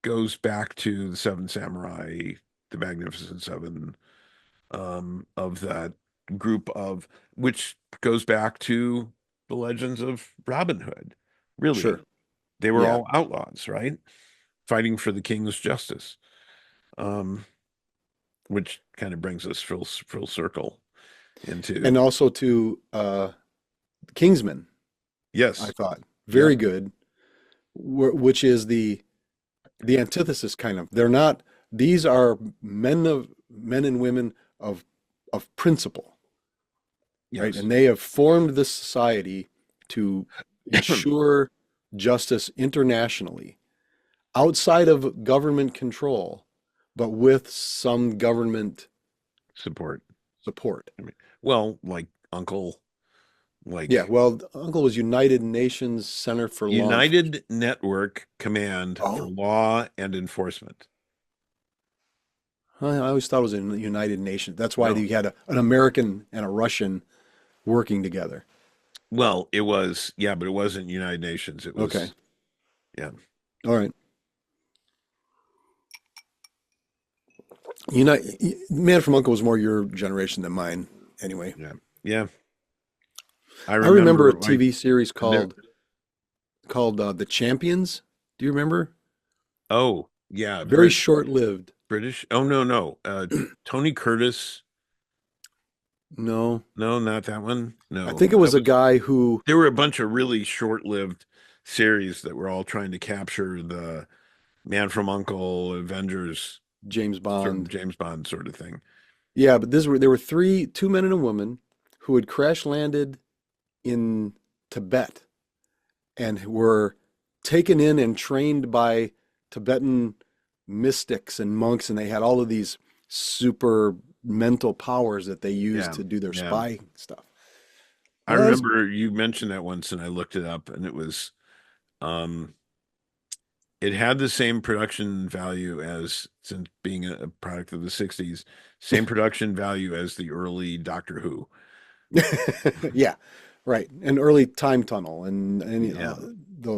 goes back to the Seven Samurai, the Magnificent Seven, of that group of which goes back to the legends of Robin Hood. Really. Sure. They were Yeah. all outlaws, right? Fighting for the king's justice. Um, which kind of brings us full circle And into also to Kingsman, I yes. thought. Yep. Very good, which is the antithesis kind of. They're not, these are men and women of principle, right? Yes. And they have formed this society to ensure justice internationally outside of government control, but with some government Support. support. I mean, well, like Uncle, Yeah, like well, Uncle was United Nations Center for Law Enforcement. United Network Command for Oh, Law and Enforcement. I always thought it was in the United Nations. That's why No. you had an American and a Russian working together. Well, it was, yeah, but it wasn't United Nations. It Okay. was, yeah, All right. Man from Uncle was more your generation than mine, anyway. yeah, yeah. I I remember a remember like TV series there. called The Champions. Do you remember? Oh, yeah, Very short-lived. British. Oh no, no. Tony Curtis. No, No, not that one. I No, think it was that a was. guy who There were a bunch of really short-lived series that were all trying to capture the Man from Uncle, Avengers, James sort of Bond. James Bond sort of thing. Yeah, but there were two men and a woman who had crash landed in Tibet and were taken in and trained by Tibetan mystics and monks, and they had all of these super mental powers that they used Yeah, to do their yeah. spy stuff. I Well, that was remember you mentioned that once, and I looked it up, and it was um, it had the same production value as, since being a product of the '60s, same production value as the early Doctor Who. yeah, right. An early time tunnel and Yeah,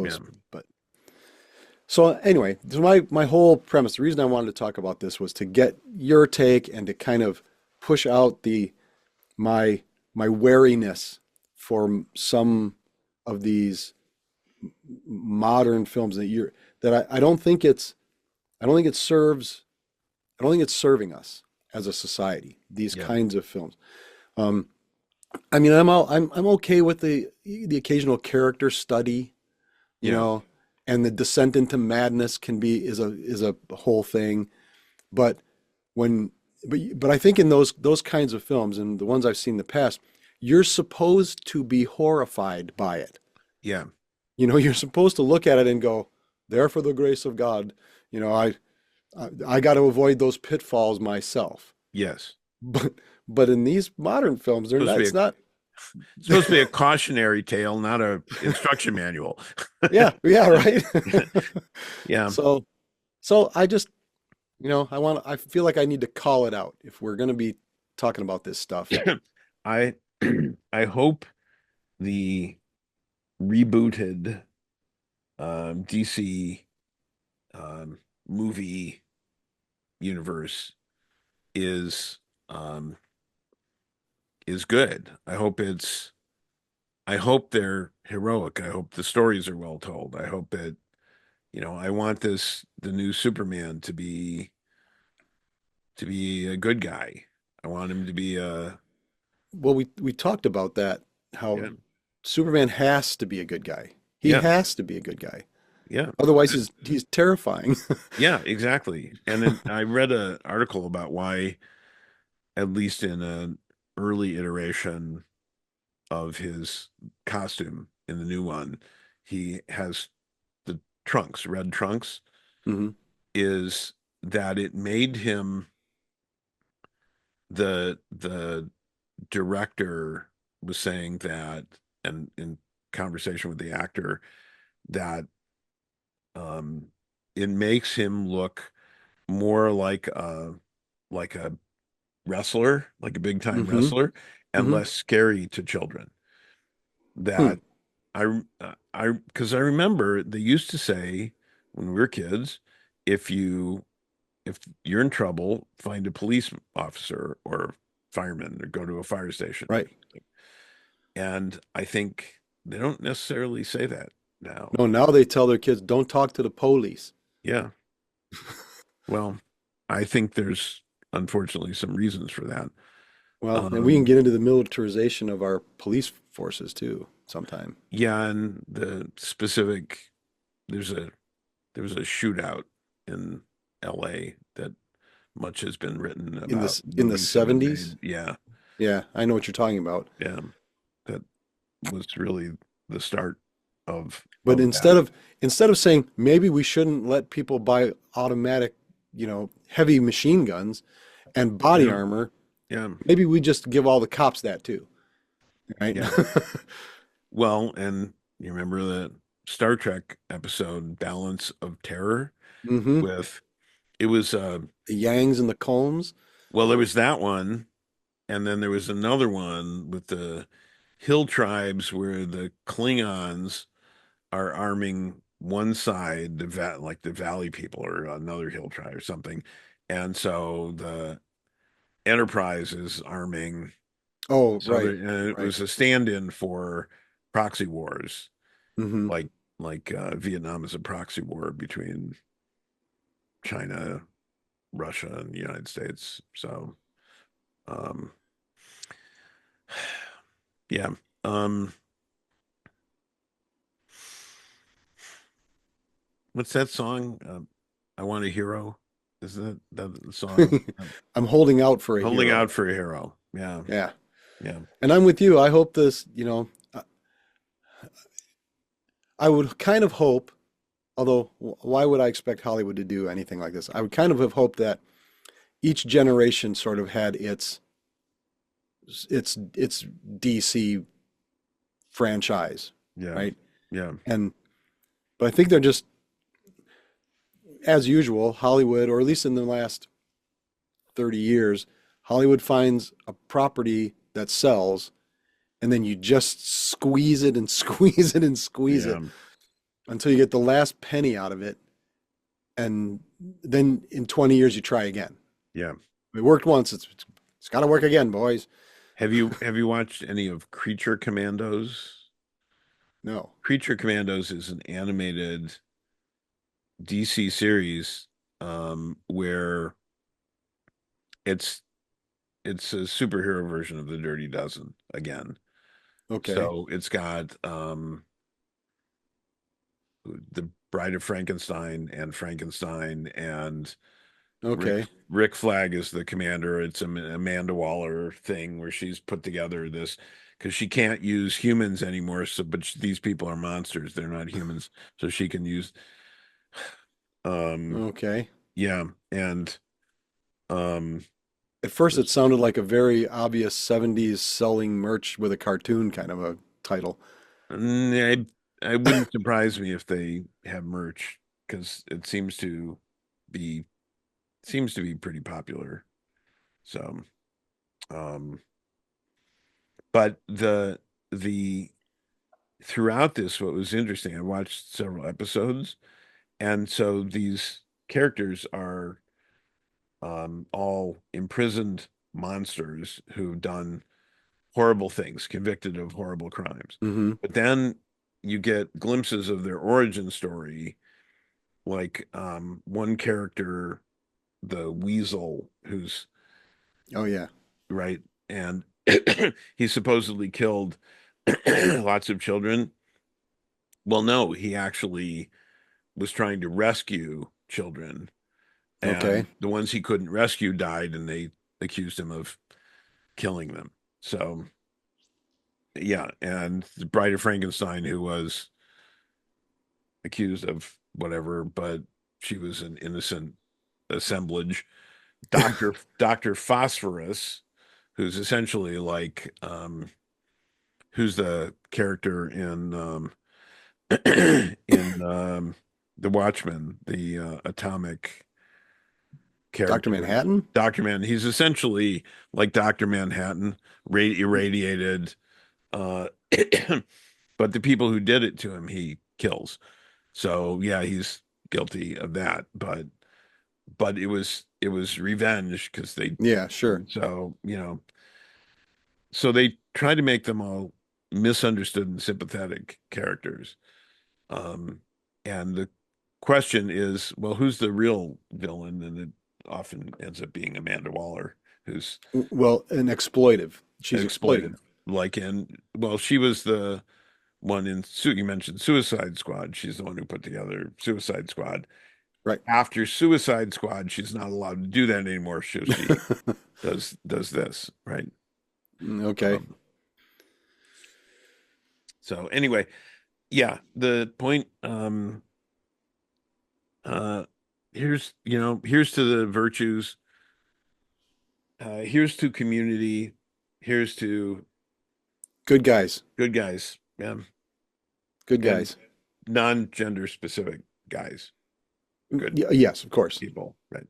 yeah, those, but so anyway, so my whole premise, the reason I wanted to talk about this was to get your take and to kind of push out the my my wariness for some of these modern films that I don't think it serves I don't think it's serving us as a society, these yeah, kinds of films. Um, I mean, I'm okay with the occasional character study, you yeah, know, and the descent into madness can be is a whole thing. But when but I think in those kinds of films and the ones I've seen in the past, you're supposed to be horrified by it. yeah. You know, you're supposed to look at it and go, "There for the grace of God." You know, I got to avoid those pitfalls myself. Yes. But but in these modern films, they're Supposed not. to be It's a not. supposed to be a cautionary tale, not a instruction manual. Yeah, yeah, right. Yeah. So so I just I feel like I need to call it out if we're going to be talking about this stuff. I I hope the rebooted DC um, movie universe is um, is good. I hope they're heroic. I hope the stories are well told. I hope that, I want the new Superman to be a good guy. I want him to be a, Well, we talked about that, yeah, how Superman has to be a good guy. He yeah, has to be a good guy. yeah. Otherwise, he's terrifying. Yeah, exactly. And then I read an article about why, at least in an early iteration of his costume in the new one, he has the trunks, red trunks, Hmm. is that it made him, the director was saying that, and in conversation with the actor, that um it makes him look more like a wrestler, like a big time Hmm. wrestler, and Hmm. less scary to children. Hmm. That because I remember they used to say when we were kids, if you're in trouble, find a police officer or fireman or go to a fire station. Right. And I think they don't necessarily say that now. No, now they tell their kids, don't talk to the police. Yeah. Well, I think there's unfortunately some reasons for that. Well, and we can Um, get into the militarization of our police forces too sometime. yeah, and the specific there's a there was a shootout in LA that much has been written about. In the Movies have been 70s. made. Yeah, Yeah, I know what you're talking about. yeah. That was really. the start But of that. instead of saying maybe we shouldn't let people buy automatic, heavy machine guns and body Yeah, armor, yeah, maybe we just give all the cops that too, right? yeah. Well, and you remember the Star Trek episode Balance of Terror hmm with it was The Yangs and the Combs. well, there was that one, and then there was another one with the hill tribes where the Klingons are arming one side, like the Valley people or another hill tribe or something. And so the Enterprise is arming Oh, this other, right, and it right. was a stand-in for proxy wars, hmm like Vietnam is a proxy war between China, Russia, and the United States. So um, yeah. Um, what's that song? I Want a Hero. Is that the song? I'm holding out for a Holding hero. out for a hero. Yeah, Yeah. yeah, And I'm with you. I hope this, I would kind of hope, although why would I expect Hollywood to do anything like this? I would kind of have hoped that each generation sort of had its DC franchise, yeah, right? yeah, And but I think they're just as usual, Hollywood, or at least in the last 30 years, Hollywood finds a property that sells and then you just squeeze it and squeeze it and squeeze yeah, it until you get the last penny out of it. And then in 20 years, you try again. yeah. It worked once. It's got to work again, boys. Have you watched any of Creature Commandos? No. Creature Commandos is an animated DC series where it's it's a superhero version of the Dirty Dozen again. Okay. So it's got the Bride of Frankenstein and Rick Okay. Rick Flag is the commander. It's a Amanda Waller thing where she's put together this because she can't use humans anymore. So, but these people are monsters; they're not humans. So she can use. Um, Okay. yeah, and um, At first, it this- sounded like a very obvious 70s selling merch with a cartoon kind of a title. I wouldn't surprise me if they have merch because it be seems to be pretty popular. So, um, but the throughout this, what was interesting, I watched several episodes, and so these characters are all imprisoned monsters who've done horrible things, convicted of horrible crimes. hmm But then you get glimpses of their origin story, like one character, the Weasel, who's Oh, yeah. right, and he supposedly killed lots of children. Well, no, he actually was trying to rescue children, Okay. and the ones he couldn't rescue died, and they accused him of killing them. So, yeah, and the Bride of Frankenstein, who was accused of whatever, but she was an innocent assemblage. Doctor Phosphorus, who's essentially like who's the character in in The Watchmen, the atomic Dr. character. Manhattan? Dr. Man, he's essentially like Dr. Manhattan, irradiated, uh, but the people who did it to him, he kills. So yeah, he's guilty of that. But it was revenge because they. Yeah, sure. So so they try to make them all misunderstood and sympathetic characters. Um, and the question is, well, who's the real villain? And it often ends up being Amanda Waller, who's Well, an exploitive. She's exploited. exploitive. Well, she was the one you mentioned Suicide Squad. She's the one who put together Suicide Squad. Right. After Suicide Squad, she's not allowed to do that anymore. So she does this, right? Okay. Um, So anyway, yeah, the point, uh, here's to the virtues, here's to community, here's to Good guys. good guys, yeah, Good and guys. non-gender specific guys, good Yes, of course. people, right?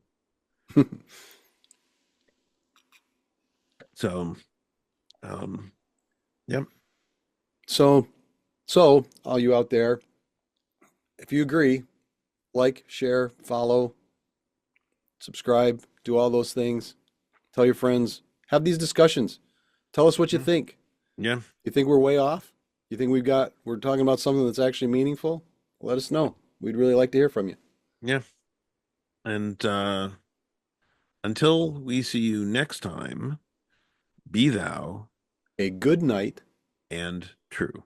So, um, yep, So, so all you out there, if you agree, like, share, follow, subscribe, do all those things. Tell your friends, have these discussions. Tell us what you think. yeah, You think we're way off? You think we're talking about something that's actually meaningful? Let us know. We'd really like to hear from you. yeah, and until we see you next time, be thou A good night. and true.